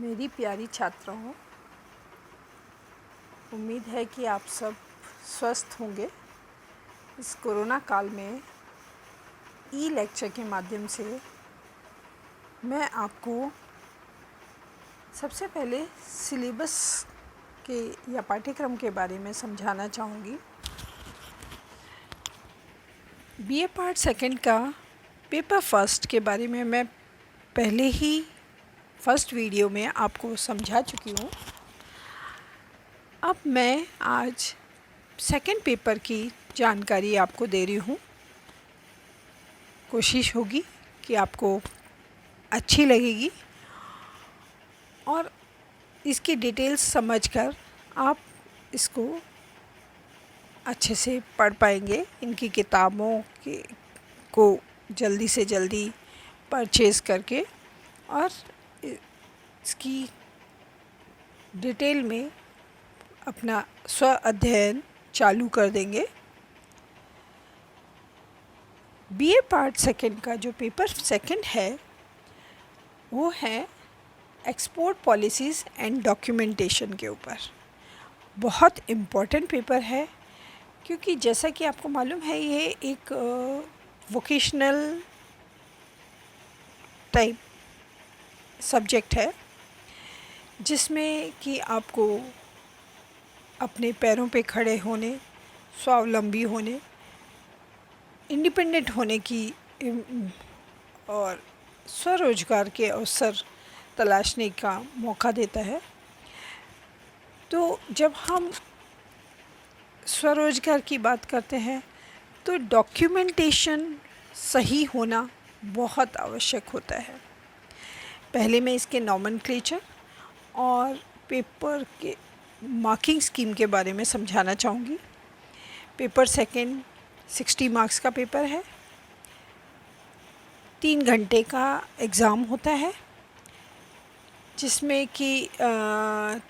मेरी प्यारी छात्राओं, उम्मीद है कि आप सब स्वस्थ होंगे। इस कोरोना काल में ई लेक्चर के माध्यम से मैं आपको सबसे पहले सिलेबस के या पाठ्यक्रम के बारे में समझाना चाहूँगी। बीए पार्ट सेकंड का पेपर फर्स्ट के बारे में मैं पहले ही फर्स्ट वीडियो में आपको समझा चुकी हूँ। अब मैं आज सेकंड पेपर की जानकारी आपको दे रही हूँ। कोशिश होगी कि आपको अच्छी लगेगी और इसकी डिटेल्स समझकर आप इसको अच्छे से पढ़ पाएंगे। इनकी किताबों को जल्दी से जल्दी परचेज़ करके और इसकी डिटेल में अपना स्व अध्ययन चालू कर देंगे। बीए पार्ट सेकंड का जो पेपर सेकंड है वो है एक्सपोर्ट पॉलिसीज़ एंड डॉक्यूमेंटेशन के ऊपर। बहुत इम्पॉर्टेंट पेपर है क्योंकि जैसा कि आपको मालूम है ये एक वोकेशनल टाइप सब्जेक्ट है जिसमें कि आपको अपने पैरों पे खड़े होने, स्वावलंबी होने, इंडिपेंडेंट होने की और स्वरोजगार के अवसर तलाशने का मौका देता है। तो जब हम स्वरोजगार की बात करते हैं तो डॉक्यूमेंटेशन सही होना बहुत आवश्यक होता है। पहले मैं इसके नॉमेनक्लेचर और पेपर के मार्किंग स्कीम के बारे में समझाना चाहूँगी। पेपर सेकंड 60 मार्क्स का पेपर है। 3 घंटे का एग्ज़ाम होता है जिसमें कि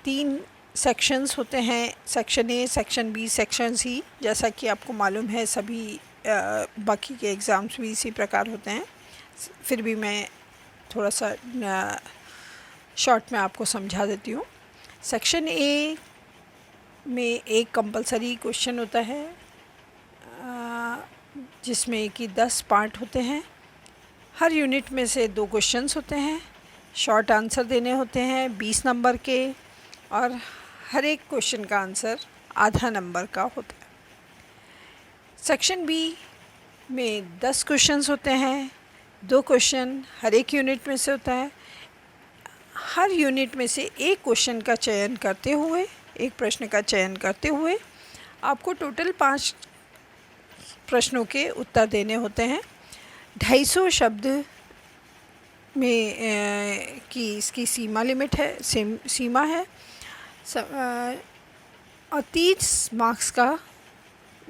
3 सेक्शंस होते हैं, section A, section B, section C. जैसा कि आपको मालूम है सभी बाकी के एग्ज़ाम्स भी इसी प्रकार होते हैं। फिर भी मैं थोड़ा सा शॉर्ट में आपको समझा देती हूँ। सेक्शन ए में एक कंपलसरी क्वेश्चन होता है जिसमें कि 10 पार्ट होते हैं। हर यूनिट में से 2 क्वेश्चंस होते हैं, शॉर्ट आंसर देने होते हैं 20 नंबर के और हर एक क्वेश्चन का आंसर आधा नंबर का होता है। सेक्शन बी में 10 क्वेश्चंस होते हैं, 2 क्वेश्चन हर एक यूनिट में से होता है। हर यूनिट में से एक क्वेश्चन का चयन करते हुए, एक प्रश्न का चयन करते हुए आपको टोटल 5 प्रश्नों के उत्तर देने होते हैं। 250 शब्द में की इसकी सीमा लिमिट है, सीमा है और 30 मार्क्स का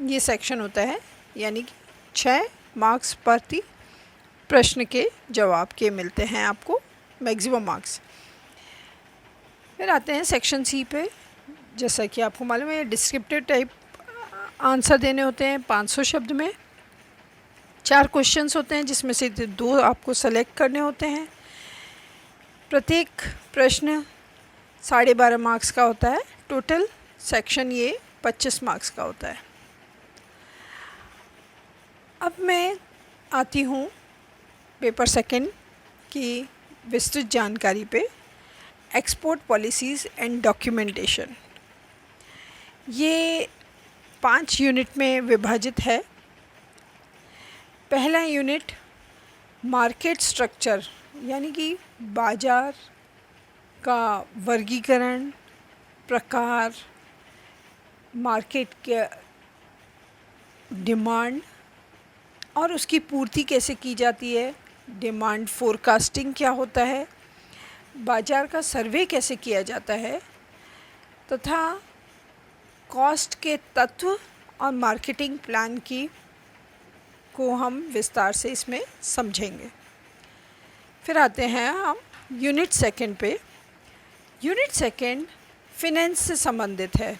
ये सेक्शन होता है, यानी कि 6 मार्क्स प्रति प्रश्न के जवाब के मिलते हैं आपको, मैक्सिमम मार्क्स। फिर आते हैं सेक्शन सी पे। जैसा कि आपको मालूम है डिस्क्रिप्टिव टाइप आंसर देने होते हैं 500 शब्द में। 4 क्वेश्चंस होते हैं जिसमें से 2 आपको सेलेक्ट करने होते हैं। प्रत्येक प्रश्न 12.5 मार्क्स का होता है। टोटल सेक्शन ये 25 मार्क्स का होता है। अब मैं आती हूँ पेपर सेकंड की विस्तृत जानकारी पे। एक्सपोर्ट पॉलिसीज़ एंड डॉक्यूमेंटेशन ये 5 यूनिट में विभाजित है। पहला यूनिट मार्केट स्ट्रक्चर, यानी कि बाज़ार का वर्गीकरण, प्रकार, मार्केट के डिमांड और उसकी पूर्ति कैसे की जाती है, डिमांड फोरकास्टिंग क्या होता है, बाज़ार का सर्वे कैसे किया जाता है तथा कॉस्ट के तत्व और मार्केटिंग प्लान को हम विस्तार से इसमें समझेंगे। फिर आते हैं हम यूनिट सेकंड पे। यूनिट सेकंड फाइनेंस से संबंधित है।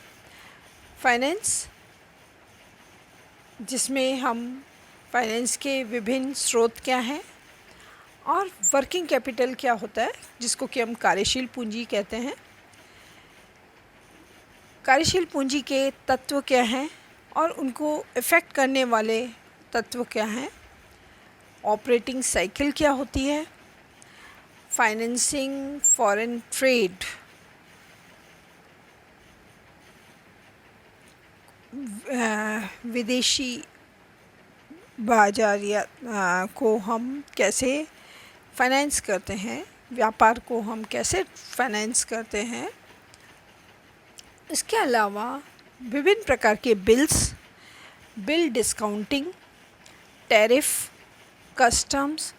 फाइनेंस जिसमें हम फाइनेंस के विभिन्न स्रोत क्या हैं और वर्किंग कैपिटल क्या होता है, जिसको कि हम कार्यशील पूंजी कहते हैं। कार्यशील पूंजी के तत्व क्या हैं और उनको इफ़ेक्ट करने वाले तत्व क्या हैं। ऑपरेटिंग साइकिल क्या होती है। फाइनेंसिंग फॉरेन ट्रेड, विदेशी बाजार या को हम कैसे फाइनेंस करते हैं, व्यापार को हम कैसे फाइनेंस करते हैं। इसके अलावा विभिन्न प्रकार के bills, bill discounting, tariff, customs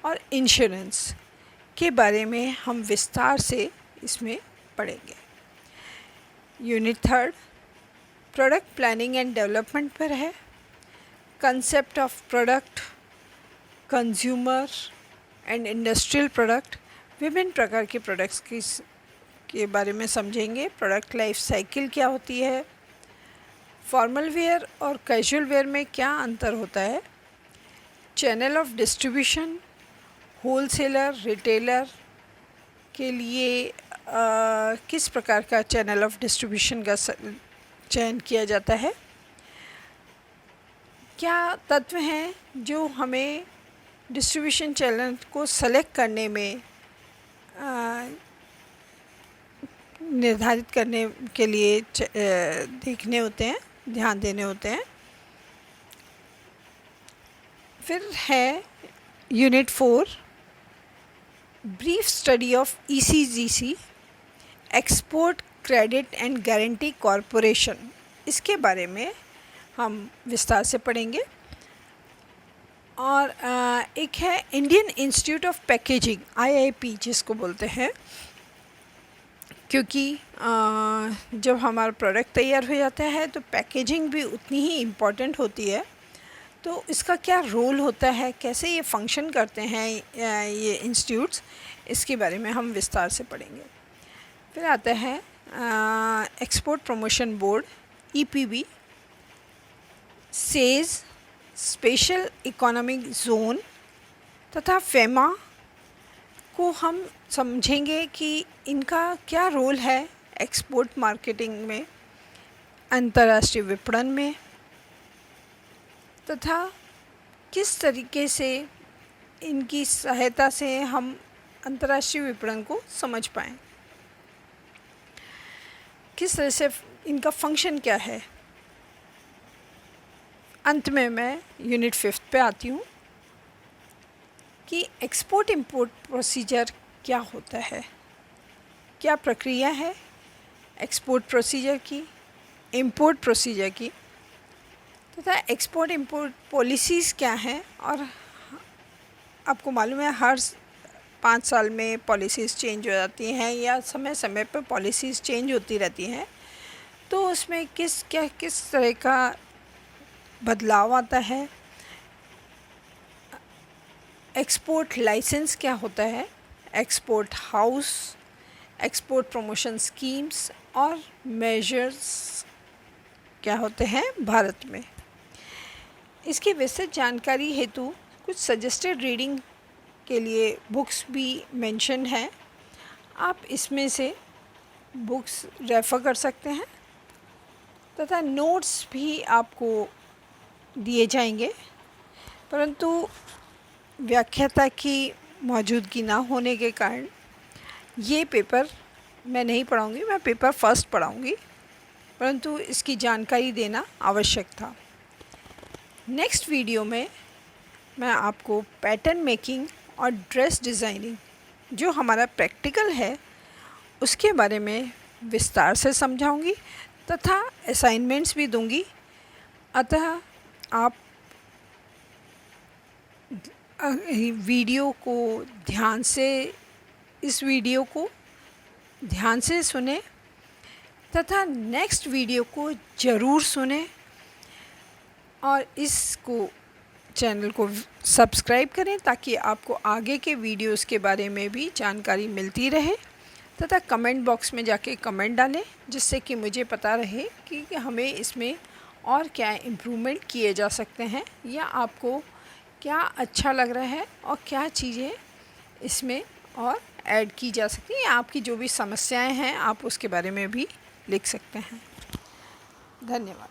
और इंश्योरेंस के बारे में हम विस्तार से इसमें पढ़ेंगे। Unit 3 product planning and development पर है। Concept of product, consumer and industrial product, विभिन्न प्रकार के प्रोडक्ट्स के बारे में समझेंगे। प्रोडक्ट लाइफ साइकिल क्या होती है। फॉर्मल वेयर और कैजुअल वेयर में क्या अंतर होता है। Channel of distribution, wholesaler retailer के लिए किस प्रकार का चैनल ऑफ डिस्ट्रीब्यूशन का चयन किया जाता है। क्या तत्व हैं जो हमें डिस्ट्रीब्यूशन चैनल को सेलेक्ट करने में निर्धारित करने के लिए देखने होते हैं, ध्यान देने होते हैं। फिर है unit 4 brief study of ECGC, export credit and guarantee corporation. इसके बारे में हम विस्तार से पढ़ेंगे। और एक है Indian institute of packaging, IIP जिसको बोलते हैं, क्योंकि जब हमारा प्रोडक्ट तैयार हो जाता है तो पैकेजिंग भी उतनी ही इम्पॉर्टेंट होती है। तो इसका क्या रोल होता है, कैसे ये फंक्शन करते हैं ये इंस्टीट्यूट्स, इसके बारे में हम विस्तार से पढ़ेंगे। फिर आता है export promotion board, EPB, says, special economic zone तथा फेमा को हम समझेंगे कि इनका क्या रोल है एक्सपोर्ट मार्केटिंग में, अंतर्राष्ट्रीय विपणन में, तथा किस तरीके से इनकी सहायता से हम अंतर्राष्ट्रीय विपणन को समझ पाएँ, किस तरह से इनका फंक्शन क्या है। अंत में मैं यूनिट 5 पे आती हूँ कि एक्सपोर्ट इंपोर्ट प्रोसीजर क्या होता है, क्या प्रक्रिया है एक्सपोर्ट प्रोसीजर की, इंपोर्ट प्रोसीजर की, तथा एक्सपोर्ट इंपोर्ट पॉलिसीज़ क्या हैं। और आपको मालूम है हर 5 साल में पॉलिसीज़ चेंज हो जाती हैं या समय समय पर पॉलिसीज़ चेंज होती रहती हैं, तो उसमें किस तरह का बदलाव आता है। एक्सपोर्ट लाइसेंस क्या होता है, export house, export promotion schemes और मेजर्स क्या होते हैं भारत में। इसकी विस्तृत जानकारी हेतु कुछ सजेस्टेड रीडिंग के लिए बुक्स भी मेंशन हैं, आप इसमें से बुक्स रेफ़र कर सकते हैं तथा नोट्स भी आपको दिए जाएंगे, परंतु व्याख्याता की मौजूदगी ना होने के कारण ये पेपर मैं नहीं पढ़ाऊँगी, मैं पेपर फर्स्ट पढ़ाऊँगी, परंतु इसकी जानकारी देना आवश्यक था। नेक्स्ट वीडियो में मैं आपको पैटर्न मेकिंग और ड्रेस डिज़ाइनिंग जो हमारा प्रैक्टिकल है उसके बारे में विस्तार से समझाऊंगी तथा असाइनमेंट्स भी दूंगी। अतः आप इस वीडियो को ध्यान से सुने तथा नेक्स्ट वीडियो को ज़रूर सुने और इसको चैनल को सब्सक्राइब करें ताकि आपको आगे के वीडियोस के बारे में भी जानकारी मिलती रहे तथा कमेंट बॉक्स में जाके कमेंट डालें, जिससे कि मुझे पता रहे कि हमें इसमें और क्या इम्प्रूवमेंट किए जा सकते हैं या आपको क्या अच्छा लग रहा है और क्या चीज़ें इसमें और ऐड की जा सकती है। आपकी जो भी समस्याएं हैं आप उसके बारे में भी लिख सकते हैं। धन्यवाद।